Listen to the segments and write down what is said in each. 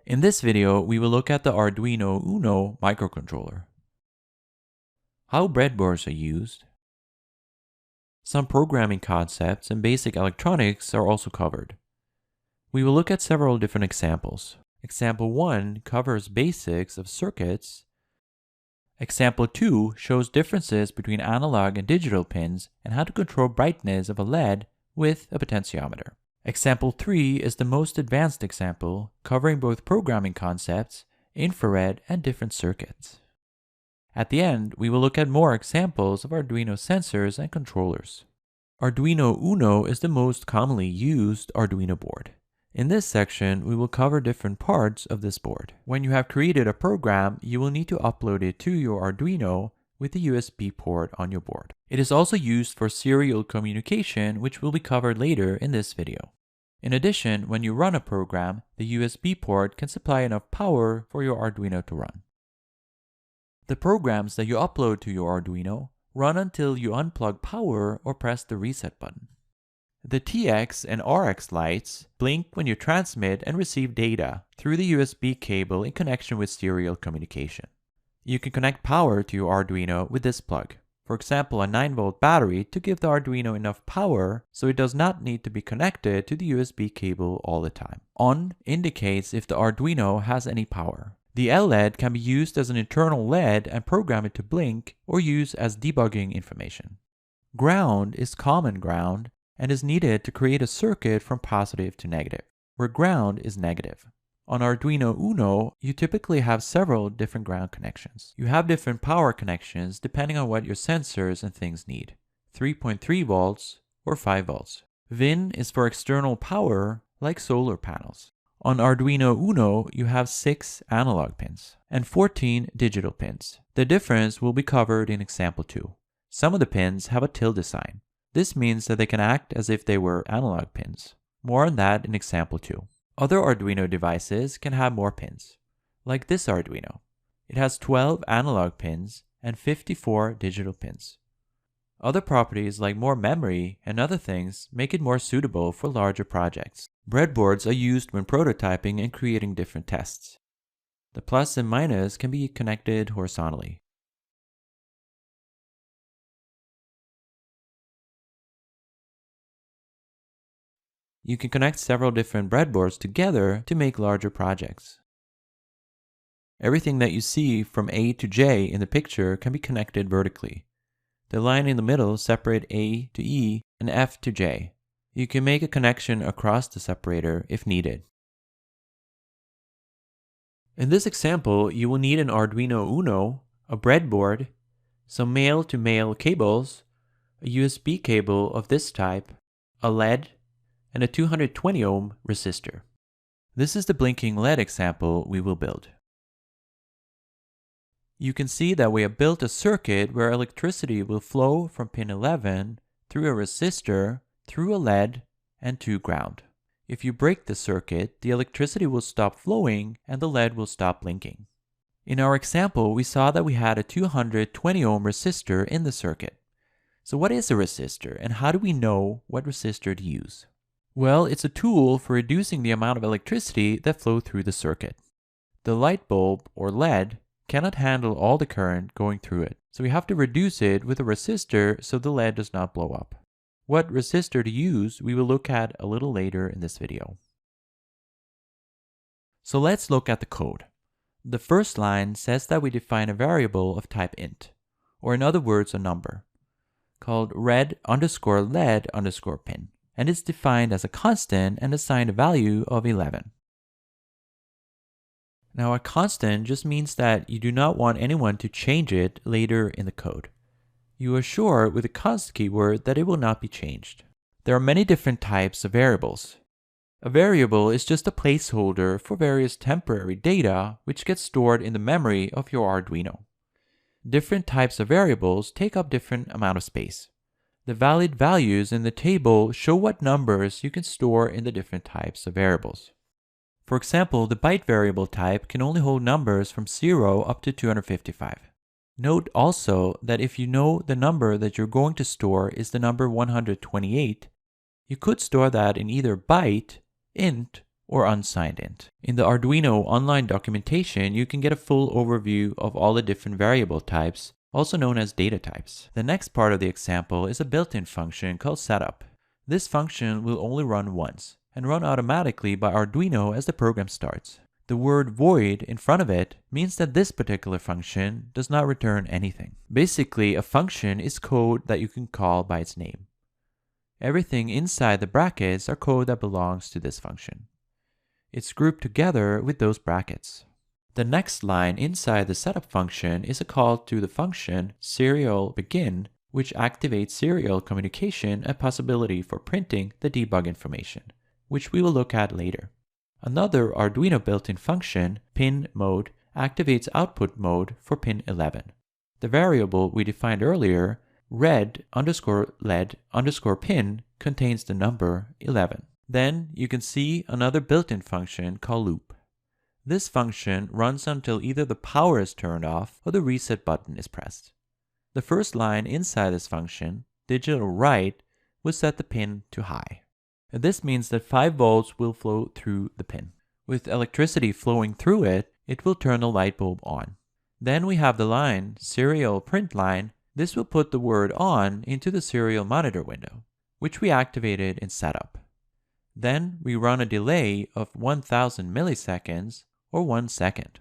In this video, we will look at the Arduino UNO microcontroller. How breadboards are used. Some programming concepts and basic electronics are also covered. We will look at several different examples. Example 1 covers basics of circuits. Example 2 shows differences between analog and digital pins and how to control brightness of a LED with a potentiometer. Example 3 is the most advanced example, covering both programming concepts, infrared, and different circuits. At the end, we will look at more examples of Arduino sensors and controllers. Arduino UNO is the most commonly used Arduino board. In this section, we will cover different parts of this board. When you have created a program, you will need to upload it to your Arduino with the USB port on your board. It is also used for serial communication, which will be covered later in this video. In addition, when you run a program, the USB port can supply enough power for your Arduino to run. The programs that you upload to your Arduino run until you unplug power or press the reset button. The TX and RX lights blink when you transmit and receive data through the USB cable in connection with serial communication. You can connect power to your Arduino with this plug. For example, a 9-volt battery to give the Arduino enough power so it does not need to be connected to the USB cable all the time. On indicates if the Arduino has any power. The LED can be used as an internal LED and program it to blink or use as debugging information. Ground is common ground and is needed to create a circuit from positive to negative, where ground is negative. On Arduino UNO, you typically have several different ground connections. You have different power connections depending on what your sensors and things need. 3.3 volts or 5 volts. VIN is for external power like solar panels. On Arduino UNO, you have 6 analog pins and 14 digital pins. The difference will be covered in example 2. Some of the pins have a tilde sign. This means that they can act as if they were analog pins. More on that in example 2. Other Arduino devices can have more pins, like this Arduino. It has 12 analog pins and 54 digital pins. Other properties like more memory and other things make it more suitable for larger projects. Breadboards are used when prototyping and creating different tests. The plus and minus can be connected horizontally. You can connect several different breadboards together to make larger projects. Everything that you see from A to J in the picture can be connected vertically. The line in the middle separates A to E and F to J. You can make a connection across the separator if needed. In this example, you will need an Arduino UNO, a breadboard, some male-to-male cables, a USB cable of this type, a LED, and a 220 ohm resistor. This is the blinking LED example we will build. You can see that we have built a circuit where electricity will flow from pin 11 through a resistor, through a LED, and to ground. If you break the circuit, the electricity will stop flowing and the LED will stop blinking. In our example, we saw that we had a 220 ohm resistor in the circuit. So what is a resistor and how do we know what resistor to use? Well, it's a tool for reducing the amount of electricity that flows through the circuit. The light bulb, or LED, cannot handle all the current going through it, so we have to reduce it with a resistor so the LED does not blow up. What resistor to use we will look at a little later in this video. So let's look at the code. The first line says that we define a variable of type int, or in other words a number, called red_LED_pin. And it's defined as a constant and assigned a value of 11. Now a constant just means that you do not want anyone to change it later in the code. You are sure with the const keyword that it will not be changed. There are many different types of variables. A variable is just a placeholder for various temporary data which gets stored in the memory of your Arduino. Different types of variables take up different amount of space. The valid values in the table show what numbers you can store in the different types of variables. For example, the byte variable type can only hold numbers from 0 up to 255. Note also that if you know the number that you're going to store is the number 128, you could store that in either byte, int, or unsigned int. In the Arduino online documentation, you can get a full overview of all the different variable types, also known as data types. The next part of the example is a built-in function called setup. This function will only run once and run automatically by Arduino as the program starts. The word void in front of it means that this particular function does not return anything. Basically, a function is code that you can call by its name. Everything inside the brackets are code that belongs to this function. It's grouped together with those brackets. The next line inside the setup function is a call to the function serial begin, which activates serial communication and possibility for printing the debug information, which we will look at later. Another Arduino built-in function, pin mode, activates output mode for pin 11. The variable we defined earlier, red_led_pin, contains the number 11. Then you can see another built-in function called loop. This function runs until either the power is turned off or the reset button is pressed. The first line inside this function, digital write, will set the pin to high. And this means that 5 volts will flow through the pin. With electricity flowing through it, it will turn the light bulb on. Then we have the line serial print line. This will put the word on into the serial monitor window, which we activated in setup. Then we run a delay of 1000 milliseconds or 1 second.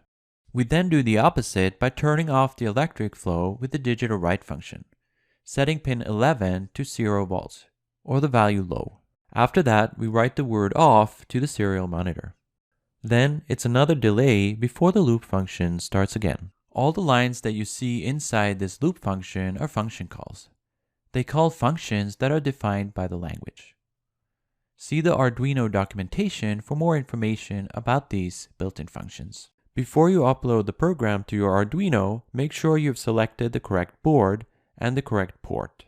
We then do the opposite by turning off the electric flow with the digital write function, setting pin 11 to 0 volts or the value low. After that, we write the word off to the serial monitor. Then it's another delay before the loop function starts again. All the lines that you see inside this loop function are function calls. They call functions that are defined by the language. See the Arduino documentation for more information about these built-in functions. Before you upload the program to your Arduino, make sure you've selected the correct board and the correct port.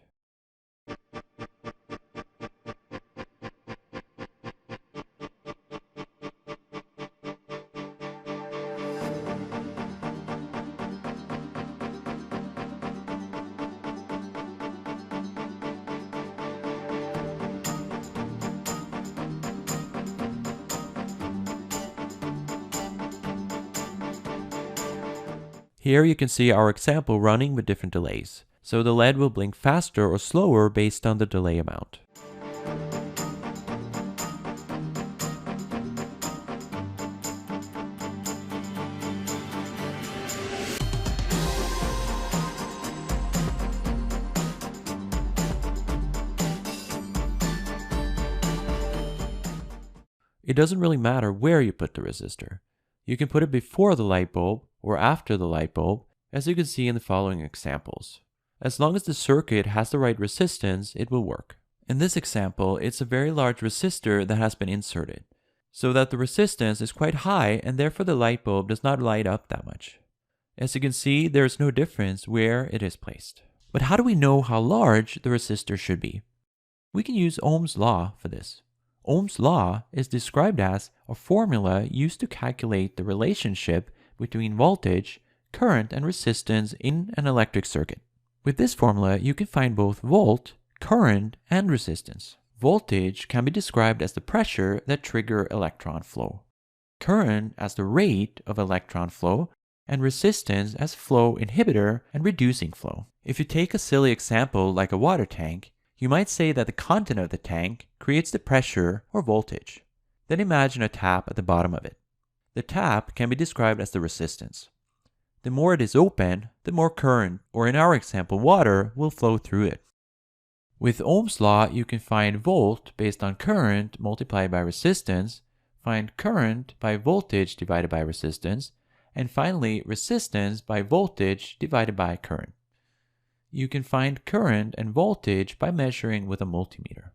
Here you can see our example running with different delays, so the LED will blink faster or slower based on the delay amount. It doesn't really matter where you put the resistor. You can put it before the light bulb or after the light bulb, as you can see in the following examples. As long as the circuit has the right resistance, it will work. In this example, it's a very large resistor that has been inserted, so that the resistance is quite high and therefore the light bulb does not light up that much. As you can see, there is no difference where it is placed. But how do we know how large the resistor should be? We can use Ohm's law for this. Ohm's law is described as a formula used to calculate the relationship between voltage, current, and resistance in an electric circuit. With this formula, you can find both volt, current, and resistance. Voltage can be described as the pressure that triggers electron flow, current as the rate of electron flow, and resistance as flow inhibitor and reducing flow. If you take a silly example like a water tank, you might say that the content of the tank creates the pressure or voltage. Then imagine a tap at the bottom of it. The tap can be described as the resistance. The more it is open, the more current, or in our example water, will flow through it. With Ohm's law, you can find volt based on current multiplied by resistance, find current by voltage divided by resistance, and finally resistance by voltage divided by current. You can find current and voltage by measuring with a multimeter.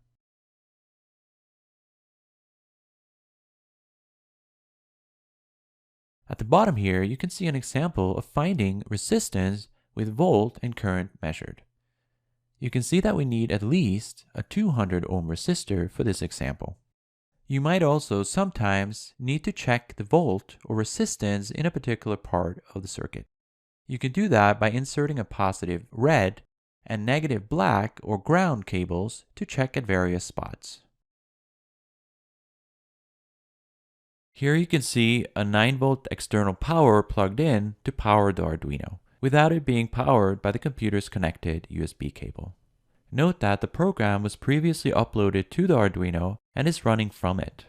At the bottom here, you can see an example of finding resistance with volt and current measured. You can see that we need at least a 200 ohm resistor for this example. You might also sometimes need to check the volt or resistance in a particular part of the circuit. You can do that by inserting a positive red and negative black or ground cables to check at various spots. Here you can see a 9-volt external power plugged in to power the Arduino, without it being powered by the computer's connected USB cable. Note that the program was previously uploaded to the Arduino and is running from it.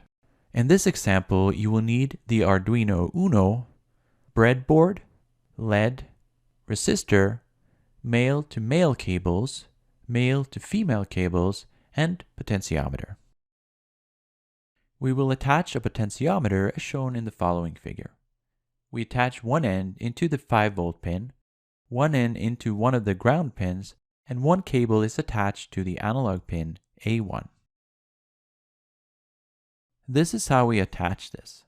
In this example, you will need the Arduino UNO, breadboard, LED, resistor, male-to-male cables, male-to-female cables, and potentiometer. We will attach a potentiometer as shown in the following figure. We attach one end into the 5-volt pin, one end into one of the ground pins, and one cable is attached to the analog pin A1. This is how we attach this.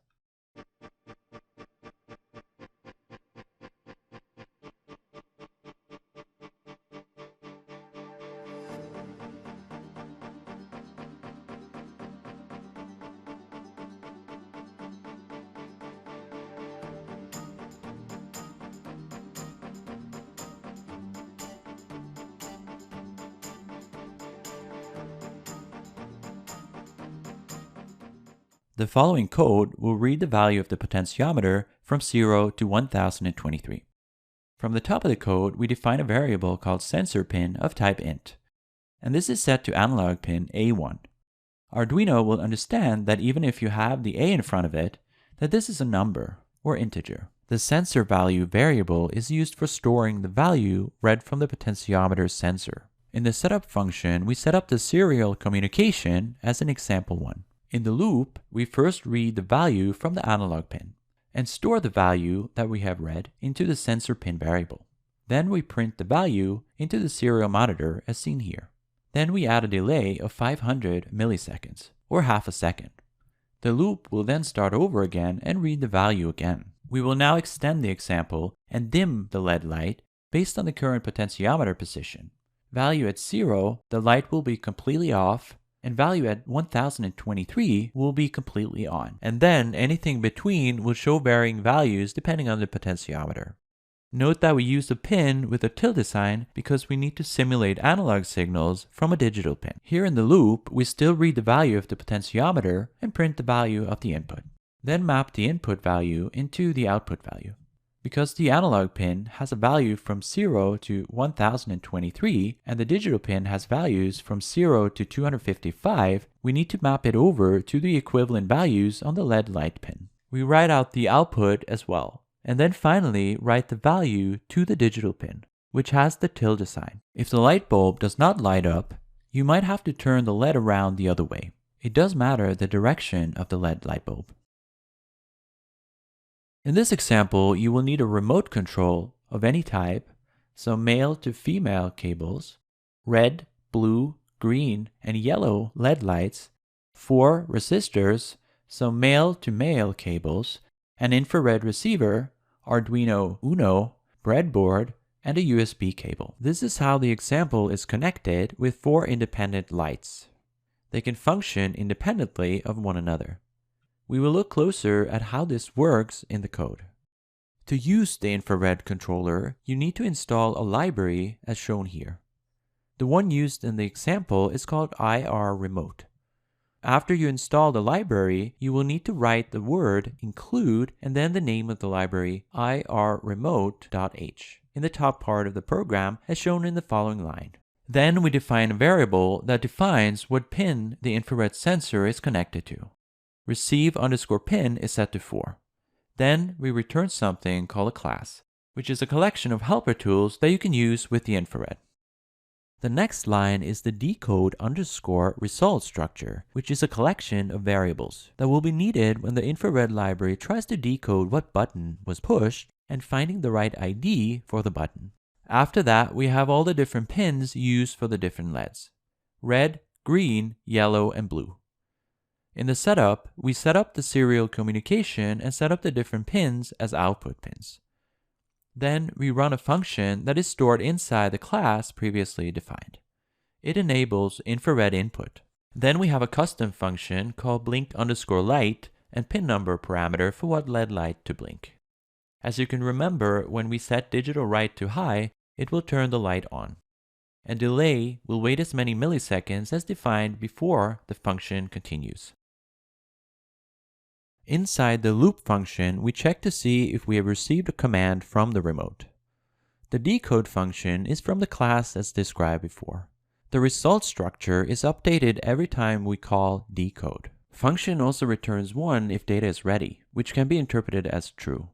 The following code will read the value of the potentiometer from 0 to 1023. From the top of the code, we define a variable called sensor pin of type int, and this is set to analog pin A1. Arduino will understand that even if you have the A in front of it, that this is a number or integer. The sensor value variable is used for storing the value read from the potentiometer sensor. In the setup function, we set up the serial communication as an example 1. In the loop, we first read the value from the analog pin and store the value that we have read into the sensor pin variable. Then we print the value into the serial monitor as seen here. Then we add a delay of 500 milliseconds, or half a second. The loop will then start over again and read the value again. We will now extend the example and dim the LED light based on the current potentiometer position. Value at 0, the light will be completely off, and value at 1023 will be completely on. And then anything between will show varying values depending on the potentiometer. Note that we use a pin with a tilde sign because we need to simulate analog signals from a digital pin. Here in the loop, we still read the value of the potentiometer and print the value of the input. Then map the input value into the output value. Because the analog pin has a value from 0 to 1023 and the digital pin has values from 0 to 255, we need to map it over to the equivalent values on the LED light pin. We write out the output as well, and then finally write the value to the digital pin, which has the tilde sign. If the light bulb does not light up, you might have to turn the LED around the other way. It does matter the direction of the LED light bulb. In this example, you will need a remote control of any type, so male to female cables, red, blue, green, and yellow LED lights, 4 resistors, so male to male cables, an infrared receiver, Arduino UNO, breadboard, and a USB cable. This is how the example is connected with 4 independent lights. They can function independently of one another. We will look closer at how this works in the code. To use the infrared controller, you need to install a library as shown here. The one used in the example is called IR Remote. After you install the library, you will need to write the word include and then the name of the library irremote.h in the top part of the program as shown in the following line. Then we define a variable that defines what pin the infrared sensor is connected to. Receive_pin is set to 4. Then we return something called a class, which is a collection of helper tools that you can use with the infrared. The next line is the decode_result structure, which is a collection of variables that will be needed when the infrared library tries to decode what button was pushed and finding the right ID for the button. After that, we have all the different pins used for the different LEDs: red, green, yellow, and blue. In the setup, we set up the serial communication and set up the different pins as output pins. Then we run a function that is stored inside the class previously defined. It enables infrared input. Then we have a custom function called blink_light and pin number parameter for what LED light to blink. As you can remember, when we set digital write to high, it will turn the light on. And delay will wait as many milliseconds as defined before the function continues. Inside the loop function, we check to see if we have received a command from the remote. The decode function is from the class as described before. The result structure is updated every time we call decode. Function also returns 1 if data is ready, which can be interpreted as true.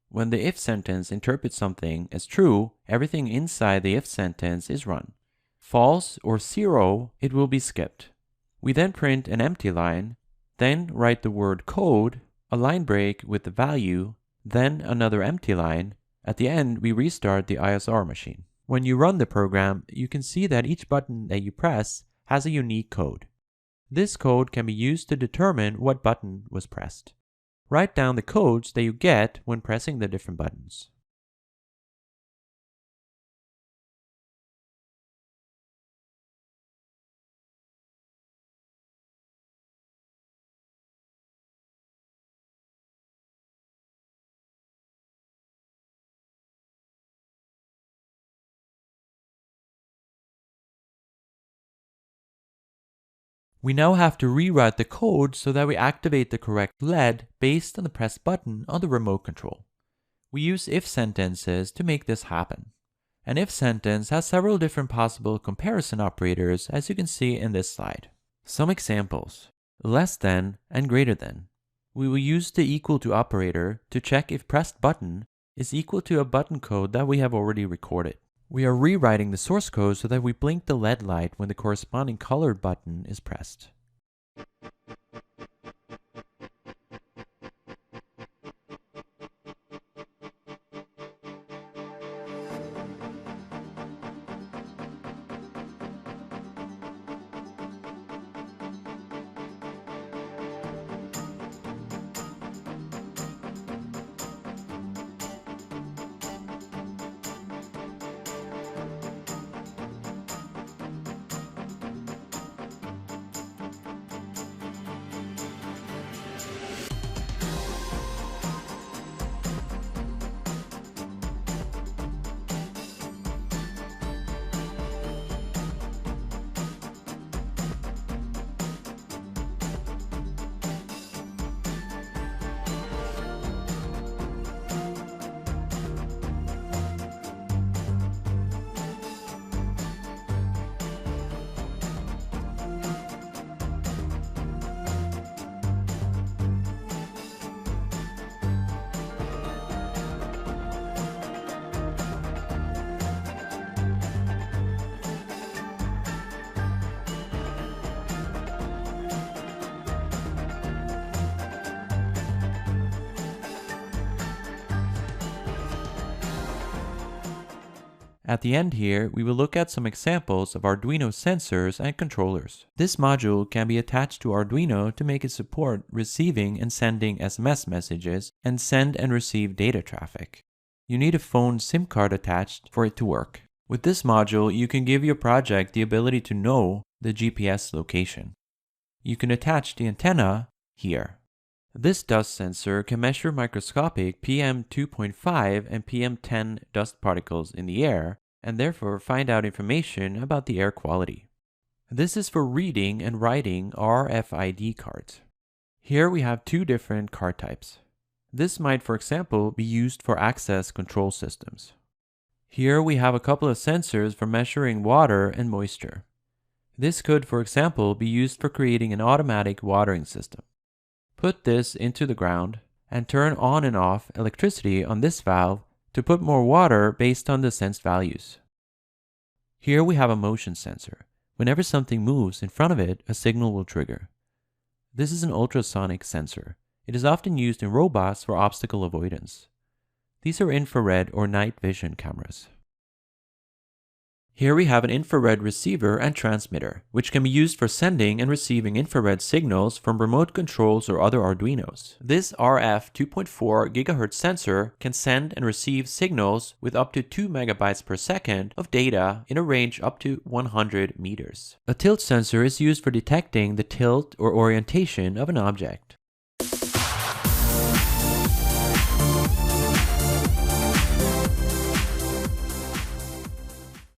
When the if sentence interprets something as true, everything inside the if sentence is run. False or 0, it will be skipped. We then print an empty line, then write the word code, a line break with the value, then another empty line. At the end, we restart the ISR machine. When you run the program, you can see that each button that you press has a unique code. This code can be used to determine what button was pressed. Write down the codes that you get when pressing the different buttons. We now have to rewrite the code so that we activate the correct LED based on the pressed button on the remote control. We use if sentences to make this happen. An if sentence has several different possible comparison operators, as you can see in this slide. Some examples: less than and greater than. We will use the equal to operator to check if pressed button is equal to a button code that we have already recorded. We are rewriting the source code so that we blink the LED light when the corresponding colored button is pressed. At the end here, we will look at some examples of Arduino sensors and controllers. This module can be attached to Arduino to make it support receiving and sending SMS messages and send and receive data traffic. You need a phone SIM card attached for it to work. With this module, you can give your project the ability to know the GPS location. You can attach the antenna here. This dust sensor can measure microscopic PM2.5 and PM10 dust particles in the air, and therefore find out information about the air quality. This is for reading and writing RFID cards. Here we have two different card types. This might, for example, be used for access control systems. Here we have a couple of sensors for measuring water and moisture. This could, for example, be used for creating an automatic watering system. Put this into the ground and turn on and off electricity on this valve to put more water based on the sensed values. Here we have a motion sensor. Whenever something moves in front of it, a signal will trigger. This is an ultrasonic sensor. It is often used in robots for obstacle avoidance. These are infrared or night vision cameras. Here we have an infrared receiver and transmitter, which can be used for sending and receiving infrared signals from remote controls or other Arduinos. This RF2.4 Ghz sensor can send and receive signals with up to 2 megabytes per second of data in a range up to 100 meters. A tilt sensor is used for detecting the tilt or orientation of an object.